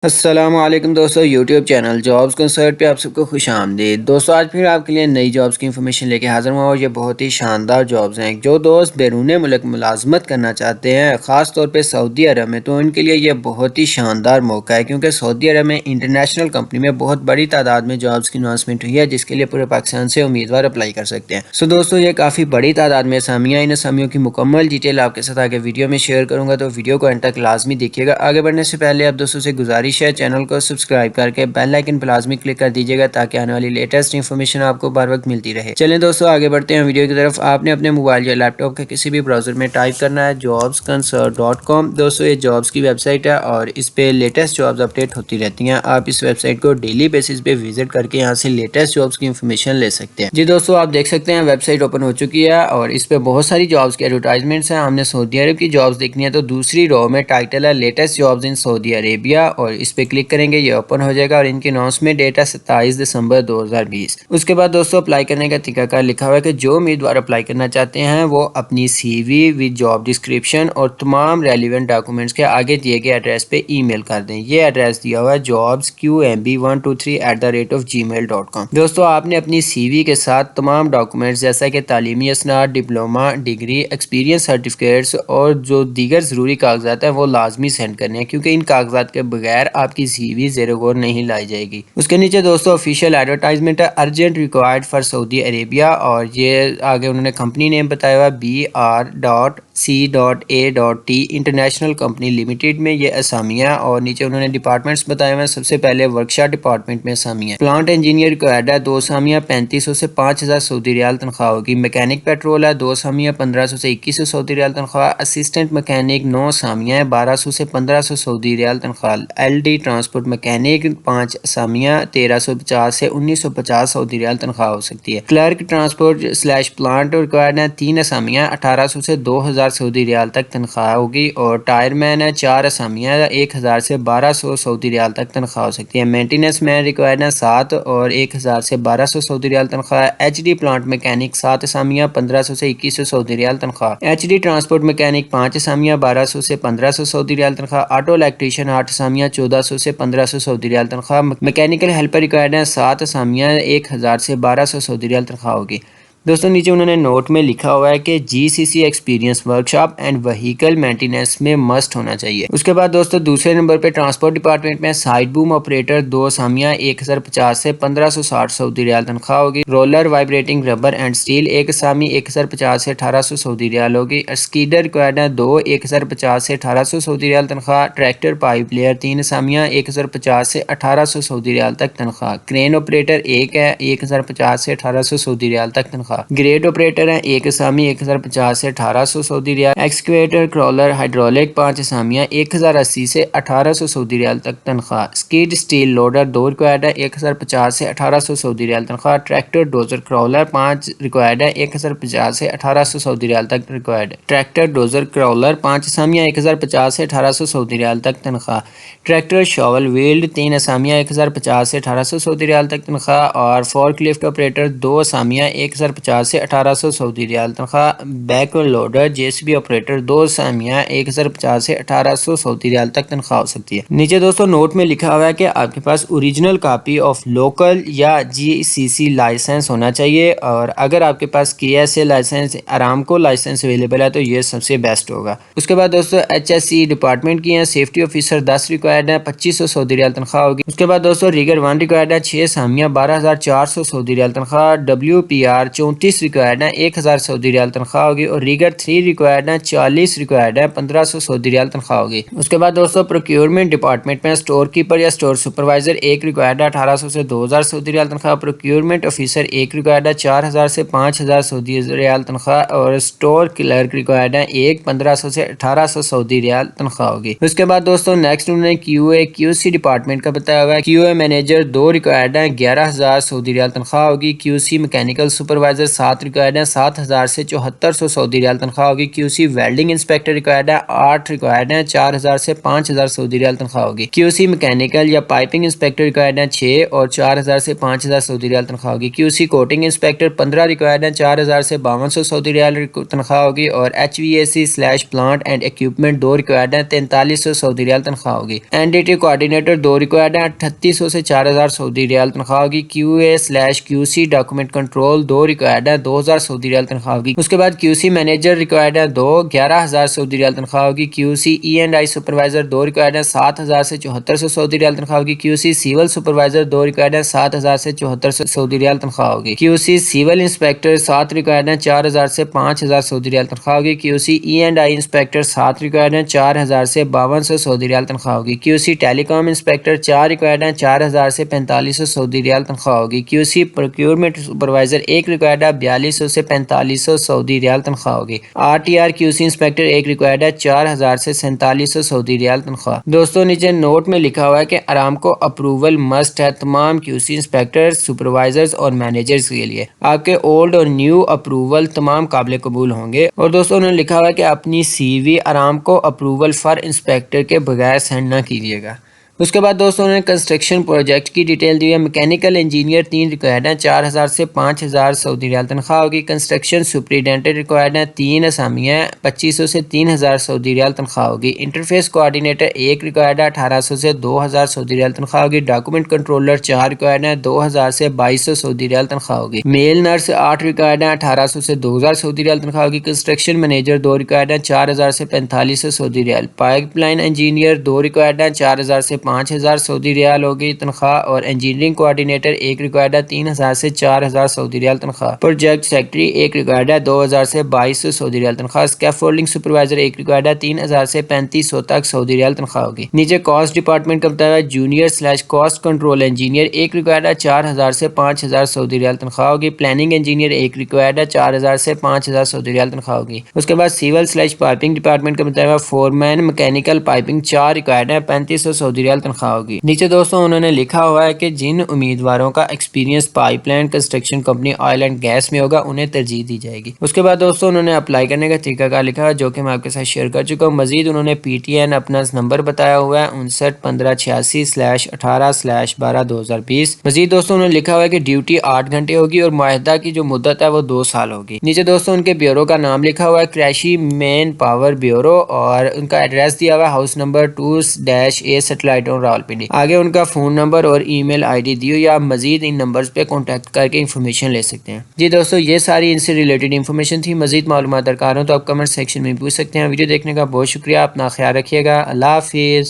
السلام علیکم دوستو، یوٹیوب چینل جابز کنسرٹ پہ آپ سب کو خوش آمدید۔ دوستو آج پھر آپ کے لیے نئی جابز کی انفارمیشن لے کے حاضر ہوا اور یہ بہت ہی شاندار جابز ہیں۔ جو دوست بیرون ملک ملازمت کرنا چاہتے ہیں، خاص طور پہ سعودی عرب میں، تو ان کے لیے یہ بہت ہی شاندار موقع ہے، کیونکہ سعودی عرب میں انٹرنیشنل کمپنی میں بہت بڑی تعداد میں جابز کی اناؤنسمنٹ ہوئی ہے، جس کے لیے پورے پاکستان سے امیدوار اپلائی کر سکتے ہیں۔ دوستو یہ کافی بڑی تعداد میں اسامیاں، ان اسامیوں کی مکمل ڈیٹیل آپ کے ساتھ آگے ویڈیو میں شیئر کروں گا، تو ویڈیو کو اینڈ تک لازمی دیکھیے گا۔ آگے بڑھنے سے پہلے آپ دوستوں سے گزارش ہے، چینل کو سبسکرائب کر کے بیل آئیکن پر لازمی کلک کر دیجیے گا تاکہ آنے والی لیٹسٹ انفارمیشن آپ کو بر وقت ملتی رہے۔ چلیں دوستو آگے بڑھتے ہیں ویڈیو کی طرف۔ آپ نے اپنے موبائل یا لیپ ٹاپ کے کسی بھی براؤزر میں ٹائپ کرنا ہے jobsconcert.com۔ دوستو یہ جابز کی ویب سائٹ ہے اور اس پہ لیٹسٹ جابز اپڈیٹ ہوتی رہتی ہیں۔ آپ اس ویب سائٹ کو ڈیلی بیسس پہ وزٹ کر کے یہاں سے لیٹسٹ جابز کی انفارمیشن لے سکتے ہیں۔ جی دوستو آپ دیکھ سکتے ہیں ویب سائٹ اوپن ہو چکی ہے اور اس پہ بہت ساری جابز کی ایڈورٹائزمنٹس ہیں۔ ہم نے سعودی عرب کی جابز دیکھنی ہے تو دوسری رو میں ٹائٹل ہے لیٹسٹ جابز ان سعودی عربیہ، اور اس پہ کلک کریں گے، یہ اوپن ہو جائے گا اور ان کی اناؤنسمنٹ ڈیٹ ہے 27 دسمبر 2020۔ اس کے بعد دوستو اپلائی کرنے کا طریقہ کار لکھا ہوا ہے کہ جو امیدوار اپلائی کرنا چاہتے ہیں وہ اپنی سی وی ود جاب ڈسکرپشن اور تمام ریلیونٹ ڈاکومنٹس کے آگے دیے گئے ایڈریس پہ ای میل کر دیں۔ یہ ایڈریس دیا ہوا ہے jobsqmb123@gmail.com۔ دوستو آپ نے اپنی سی وی کے ساتھ تمام ڈاکومنٹس جیسا کہ تعلیمی اسناد، ڈپلوما، ڈگری، ایکسپیرینس سرٹیفکیٹس اور جو دیگر ضروری کاغذات ہیں وہ لازمی سینڈ کرنے ہیں، کیونکہ ان کاغذات کے بغیر آپ کی سی وی زیر غور نہیں لائی جائے گی۔ اس کے نیچے دوستو آفیشیل ایڈورٹائزمنٹ ہے، ارجنٹ ریکوائرڈ فار سعودی عربیہ، اور یہ آگے انہوں نے کمپنی نیم بتایا ہوا BR.C.A.T انٹرنیشنل کمپنی لمیٹڈ میں یہ اسامیاں، اور نیچے انہوں نے ڈپارٹمنٹس بتائے ہوئے ہیں۔ سب سے پہلے ورکشاپ ڈپارٹمنٹ میں اسامیاں، پلانٹ انجینئر ریکوائرڈ ہے 2 اسامیاں 3500 سے 5000 سعودی ریال تنخواہ ہوگی۔ میکینک پیٹرول ہے 2 اسامیاں 1500 سے 2100 سعودی ریال تنخواہ۔ اسسٹنٹ میکینک 9 اسامیاں 1200 سے 1500 سعودی ریال تنخواہ۔ LD ٹرانسپورٹ میکینک 5 اسامیاں 1350 سے 1950 سعودی ریال تنخواہ ہو سکتی ہے۔ کلرک ٹرانسپورٹ / پلانٹ ریکوائرڈ ہیں 3 اسامیاں 1800 سے 2000 سعودی ریال تک تنخواہ ہوگی، اور ٹائر مین ہے 4 اسامیاں 1000 سے 1200 سعودی ریال تک تنخواہ ہو سکتی ہے۔ مینٹیننس مین ریکوائرڈ ہیں 7 اور 1000 سے 1200 سعودی ریال تنخواہ۔ HD پلانٹ میکینک 7 اسامیاں 1500 سے 2100 سعودی ریال تنخواہ۔ HD ٹرانسپورٹ میکینک 5 اسامیاں 1200 سے 1500 سعودی ریال تنخواہ۔ آٹو الیکٹریشین 8 اسامیاں 1400 سے 1500 سعودی ریال تنخواہ۔ میکینیکل ہیلپر ریکوائرڈ ہیں 7 اسامیاں 1000 سے 1200 سعودی ریال تنخواہ ہوگی۔ دوستوں نیچے انہوں نے نوٹ میں لکھا ہوا ہے کہ GCC experience workshop and vehicle maintenance میں مسٹ ہونا چاہیے۔ اس کے بعد دوستوں دوسرے نمبر پہ ٹرانسپورٹ ڈپارٹمنٹ میں سائڈ بوم آپریٹر 2 اسامیاں 1050 سے 1560 سعودی ریال تنخواہ ہوگی۔ Roller vibrating rubber and steel 1 اسامی 1050 سے 1800 سعودی ریال ہوگی۔ اسکیڈر ریکوائرڈ ہیں 2 1050 سے 1800 سعودی ریال تنخواہ۔ ٹریکٹر پائپ لیئر 3 اسامیاں 1050 سے 1800 سعودی ریال تک تنخواہ۔ کرین آپریٹر 1 ہے 1050 سے 1800 سعودی ریال تک تنخواہ۔ گریڈ آپریٹر ہیں 1 اسامی 1050 سے 1800 سعودی ریال۔ ایکسکیویٹر کرولر ہائیڈرولک 5 اسامیاں 1080 سے 1800 سعودی ریال تک تنخواہ۔ اسکیڈ اسٹیل لوڈر 2 ریکوائرڈ ہے 1050 سے 1800 سعودی ریال تنخواہ۔ ٹریکٹر ڈوزر کرولر 5 ریکوائرڈ ہے 1050 سے 1800 سعودی ریال تک ریکوائرڈ۔ ٹریکٹر ڈوزر کرولر 5 اسامیاں 1050 سے 1800 سعودی ریال تک تنخواہ۔ ٹریکٹر شاول ویلڈ 3 اسامیاں 1050 سے 1800 سعودی ریال تک تنخواہ، اور فورک لفٹ آپریٹر 2 اسامیاں 1050 سے 1800 سعودی ریال تنخواہ۔ بیک لوڈر JCB آپریٹر 2 اسامیاں 1050 سے 1800 سعودی ریال تک تنخواہ ہو سکتی ہے۔ نیچے دوستو نوٹ میں لکھا ہوا ہے کہ آپ کے پاس اوریجنل کاپی آف لوکل یا GCC لائسنس ہونا چاہیے، اور اگر آپ کے پاس KSA لائسنس، ارامکو لائسنس اویلیبل ہے تو یہ سب سے بیسٹ ہوگا۔ اس کے بعد دوستو HSE ڈپارٹمنٹ کی ہیں سیفٹی آفیسر 10 ریکوائرڈ ہیں 2500 سعودی ریال تنخواہ ہوگی۔ اس کے بعد دوستو ریگر 1 ریکوائرڈ ہے 6 اسامیاں 12400 سعودی ریال تنخواہ۔ WPR 34 ریکوائرڈ ہیں 1000 سعودی ریال تنخواہ ہوگی، اور ریگر 3 ریکوائرڈ ہیں 40 ریکوائرڈ ہیں 1500 سعودی ریال تنخواہ ہوگی۔ اس کے بعد دوستو پروکیورمنٹ ڈپارٹمنٹ میں اسٹور کیپر یا اسٹور سپروائزر 1 ریکوائرڈ ہے 1800 سے 2000 سعودی ریال تنخواہ۔ پروکیورمنٹ آفیسر 1 ریکوائرڈ ہے 4000 سے 5000 سعودی ریال تنخواہ، اور اسٹور کلرک ریکوائرڈ ہے 1500 سے 1800 سعودی ریال تنخواہ ہوگی۔ اس کے بعد دوستو نیکسٹ انہوں نے QA QC ڈپارٹمنٹ کا بتایا ہوا ہے۔ QA مینیجر 2 ریکوائرڈ ہیں 11000 سعودی ریال تنخواہ ہوگی۔ QC mechanical supervisor supervisor 7 required ہیں، 7,000 سے 7400 سعودی ریال تنخواہ ہوگی۔ کیو سی ویلڈنگ انسپیکٹر ریکوائرڈ ہے، 8 ریکوائرڈ ہیں، 4,000 سے 5,000 سعودی ریال تنخواہ ہوگی۔ کیو سی میکینیکل یا پائپنگ انسپیکٹر ریکوائرڈ ہیں 6 اور 4,000 سے 5,000 سعودی ریال تنخواہ ہوگی۔ Q C coating inspector 15 required ہیں، 4,000 سے 5,200 سعودی ریال تنخواہ ہوگی، اور H V A C slash plant and equipment 2 required ہیں، 4300 سعودی ریال تنخواہ ہوگی۔ N D T coordinator 2 required ہیں، 3800 سے 4,000 سعودی ریال تنخواہ ہوگی۔ Q A slash Q C document control 2 required ہیں، 2,000 سعودی ریال تنخواہ ہوگی۔ اس کے بعد کیو سی مینیجر ریکوائرڈ ہیں 2، 11,000 سعودی ریال تنخواہ ہوگی۔ Q C E and I supervisor 2 required ہیں، 7,000 سے 7400 سعودی ریال تنخواہ ہوگی۔ Q C civil supervisor 2 required ہیں، 7,000 سے 7400 سعودی ریال تنخواہ ہوگی۔ Q C civil inspector 7 required ہیں، 4,000 سے 5,000 سعودی ریال تنخواہ ہوگی۔ Q C E and I inspector 7 required ہیں، 4,000 سے 5,200 سعودی ریال تنخواہ ہوگی۔ کیو سی ٹیلی کام انسپیکٹر 4 ریکوائرڈ ہیں، 4,000 سے 4500 سعودی ریال تنخواہ ہوگی۔ Q C procurement supervisor 1 required ہے، 4,200 سے 4500 سعودی ریال تنخواہ ہوگی۔ R T R Q C inspector 1 required ہے، 4,000 سے 4700 سعودی ریال تنخواہ۔ دوستوں نیچے نوٹ میں لکھا ہوا ہے کہ ارامکو اپروول مسٹ ہے تمام کیو سی انسپیکٹر، سپروائزرز اور مینیجرز کے لیے۔ آپ کے اولڈ اور نیو اپروول تمام قابل قبول ہوں گے۔ اور دوستوں انہوں نے لکھا ہوا ہے کہ اپنی سی وی ارامکو اپروول فار انسپیکٹر کے بغیر سینڈ نہ کیجیے گا۔ اس کے بعد دوستوں نے کنسٹرکشن پروجیکٹ کی ڈیٹیل دی ہے۔ میکینیکل انجینئر 3 ریکوائرڈ ہیں، 4,000 سے 5,000 سعودی ریال تنخواہ ہوگی۔ کنسٹرکشن سپرنٹینڈنٹ ریکوائرڈ ہیں، 3 اسامیاں ہیں، 2,500 سے 3,000 سعودی ریال تنخواہ ہوگی۔ انٹرفیس کوآرڈینیٹر 1 ریکوائرڈ ہے، 1,800 سے 2,000 سعودی ریال تنخواہ ہوگی۔ ڈاکومنٹ کنٹرولر 4 ریکوائرڈ ہیں، 2,000 سے 2,200 سعودی ریال تنخواہ ہوگی۔ میل نرس 8 ریکوائرڈ ہیں، 1,800 سے 2,000 سعودی ریال تنخواہ ہوگی۔ کنسٹرکشن مینیجر 2 ریکوائرڈ ہیں، 4,000 سے 4,500 سعودی ریال۔ پائپ لائن انجینئر 2 ریکوائرڈ ہیں، 4,000 سے 5,000 سعودی ریال ہوگی تنخواہ، اور انجینئرنگ کوآرڈینیٹر 1 ریکوائرڈ ہے، 3,000 سے 4,000 سعودی ریال تنخواہ۔ پروجیکٹ سیکرٹری 1 ریکوائرڈ ہے، 2,000 سے 2,200 سعودی ریال تنخواہ۔ اسکیفولڈنگ سپروائزر 1 ریکوائرڈ ہے، 3,000 سے 3,500 تک سعودی ریال تنخواہ ہوگی۔ نیچے کاسٹ ڈپارٹمنٹ کا بتایا ہے، junior slash cost control engineer 1 required ہے، 4,000 سے 5,000 سعودی ریال تنخواہ ہوگی۔ پلاننگ انجینئر 1 ریکوائرڈ ہے، 4,000 سے 5,000 سعودی ریال تنخواہ ہوگی۔ اس کے بعد سیول سلیش پائپنگ ڈپارٹمنٹ کا بتایا ہے، فورمین میکینیکل پائپنگ 4 ریکوائرڈ ہے، 3,500 سعودی ریال تنخواہ ہوگی۔ نیچے دوستوں انہوں نے لکھا ہوا ہے کہ جن امیدواروں کا experience pipe line construction company oil and gas میں ہوگا انہیں ترجیح دی جائے گی۔ اس کے بعد دوستوں انہوں نے اپلائی کرنے کا طریقہ کار لکھا ہے، جو کہ میں آپ کے ساتھ شیئر کر چکا ہوں۔ مزید انہوں نے پی ٹی این اپنا نمبر بتایا ہوا ہے 591586/18/12/2020۔ مزید دوستوں انہوں نے لکھا ہوا ہے کہ ڈیوٹی 8 گھنٹے ہوگی اور معاہدہ کی جو مدت ہے وہ 2 سال ہوگی۔ نیچے دوستوں ان کے بیورو کا نام لکھا ہوا ہے، کریشی مین پاور بیورو، اور ان کا ایڈریس دیا ہوا ہے house number 2-A satellite Rawalpindi. آگے ان کا فون نمبر اور ای میل آئی ڈی دی ہوئی ہے، آپ مزید ان نمبرز پہ کانٹیکٹ کر کے انفارمیشن لے سکتے ہیں۔ جی دوستو یہ ساری ان سے ریلیٹڈ انفارمیشن تھی، مزید معلومات درکار ہوں تو آپ کمنٹ سیکشن میں پوچھ سکتے ہیں۔ ویڈیو دیکھنے کا بہت شکریہ، اپنا خیال رکھیے گا، اللہ حافظ۔